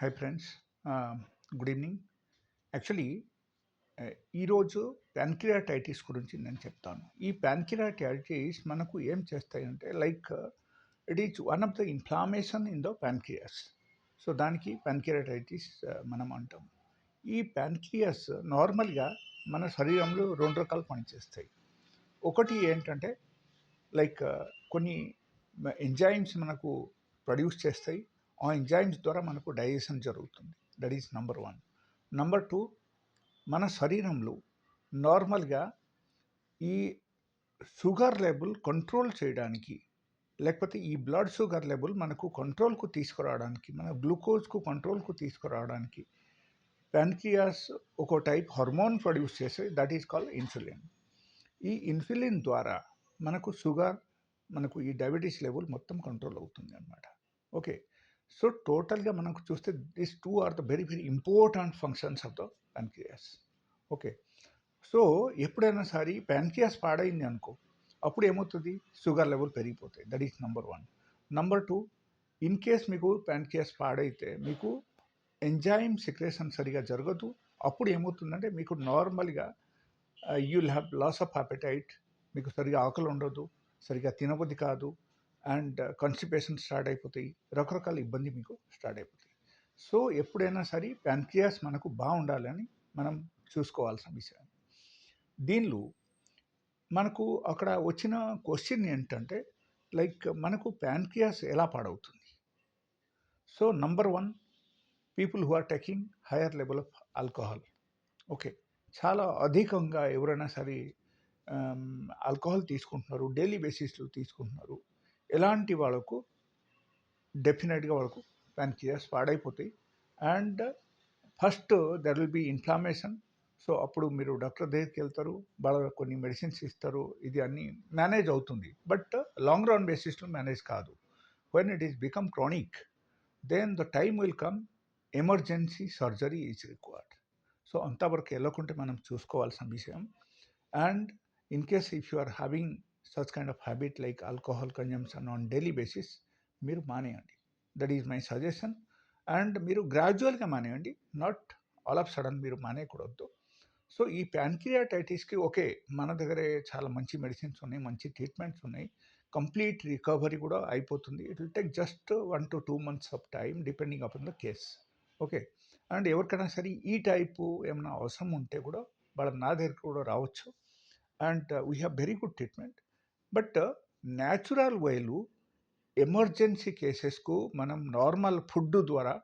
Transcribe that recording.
Hi friends. Good evening. Actually ఈరోజు pancreatitis గురించి నేను చెప్తాను. ఈ ప్యాన్క్రియాటైటిస్ మనకు ఏం చేస్తాయంటే it is one of the inflammation in the pancreas. So దానికి ప్యాన్క్రియాటైటిస్ మనం అంటాం. ఈ ప్యాన్క్రియాస్ నార్మల్గా మన శరీరంలో 2 రకాలు పనిచేస్తాయి. ఒకటి ఏంటంటే లైక్ కొన్ని ఎంజైమ్స్ మనకు ప్రొడ్యూస్ చేస్తాయి. ఆ ఎంజైమ్స్ ద్వారా మనకు డైజెషన్ జరుగుతుంది. That is number 1. నంబర్ 2, మన శరీరంలో నార్మల్గా ఈ షుగర్ లెవెల్ కంట్రోల్ చేయడానికి, లేకపోతే ఈ బ్లడ్ షుగర్ లెవెల్ మనకు కంట్రోల్కు తీసుకురావడానికి, మన గ్లూకోజ్కు కంట్రోల్కు తీసుకురావడానికి ప్యాన్క్రియాస్ ఒక టైప్ హార్మోన్ ప్రొడ్యూస్ చేస్తే దట్ ఈస్ కాల్డ్ ఇన్సులిన్. ఈ ఇన్సులిన్ ద్వారా మనకు షుగర్, మనకు ఈ డయాబెటీస్ లెవెల్ మొత్తం కంట్రోల్ అవుతుంది అన్నమాట. ఓకే. సో టోటల్గా మనకు చూస్తే this 2 are the very very important functions of the pancreas. Okay. So ఎప్పుడైనా సరే ప్యాన్క్రియాస్ పాడైంది అనుకో, అప్పుడు ఏమవుతుంది, షుగర్ లెవెల్ పెరిగిపోతాయి. That is number 1. Number 2, in case మీకు ప్యాన్క్రియాస్ పాడైతే మీకు ఎంజైమ్ సెక్రేషన్ సరిగా జరగదు. అప్పుడు ఏమవుతుందంటే మీకు నార్మల్గా you will have loss of appetite. మీకు సరిగా ఆకలి ఉండదు, సరిగా తినబుద్ధి కాదు, అండ్ కాన్స్టిపేషన్ స్టార్ట్ అయిపోతాయి. రకరకాల ఇబ్బంది మీకు స్టార్ట్ అయిపోతాయి. సో ఎప్పుడైనా సరే ప్యాన్క్రియాస్ మనకు బాగుండాలని మనం చూసుకోవాల్సిన విషయం. దీనిలో మనకు అక్కడ వచ్చిన క్వశ్చన్ ఏంటంటే మనకు ప్యాన్క్రియాస్ ఎలా పాడవుతుంది. So number 1, people who are taking higher level of alcohol. Okay. చాలా అధికంగా ఎవరైనా సరే ఆల్కహాల్ తీసుకుంటున్నారు, డైలీ బేసిస్లో తీసుకుంటున్నారు, ఎలాంటి వాళ్ళకు డెఫినెట్గా వాళ్ళకు ప్యాన్క్రియాస్ పాడైపోతాయి. And first there will be inflammation. So అప్పుడు మీరు డాక్టర్ దగ్గరికి వెళ్తారు, వాళ్ళ కొన్ని మెడిసిన్స్ ఇస్తారు, ఇది అన్నీ మేనేజ్ అవుతుంది. బట్ లాంగ్ రన్ బేసిస్లో మేనేజ్ కాదు. When it is become chronic, then the time will come, emergency surgery is required. So అంతవరకు వెళ్ళకుంటే మనం చూసుకోవాల్సిన విషయం. And in case if you are having such kind of habit like alcohol consumption on daily basis, మీరు మానేయండి. That is my suggestion. And మీరు గ్రాడ్యువల్గా మానేయండి, నాట్ ఆల్ ఆఫ్ సడన్ మీరు మానేయకూడదు. సో ఈ ప్యాన్క్రియాటైటిస్కి ఓకే, మన దగ్గరే చాలా మంచి మెడిసిన్స్ ఉన్నాయి, మంచి ట్రీట్మెంట్స్ ఉన్నాయి, కంప్లీట్ రికవరీ కూడా అయిపోతుంది. It will take just 1 to 2 months of time depending upon the case. Okay. And ఎవరికైనా సరే ఈ టైపు ఏమైనా అవసరం ఉంటే కూడా వాళ్ళ నా దగ్గరికి కూడా రావచ్చు. And we have very good treatment. But natural వేలు ఎమర్జెన్సీ కేసెస్కు మనం నార్మల్ ఫుడ్ ద్వారా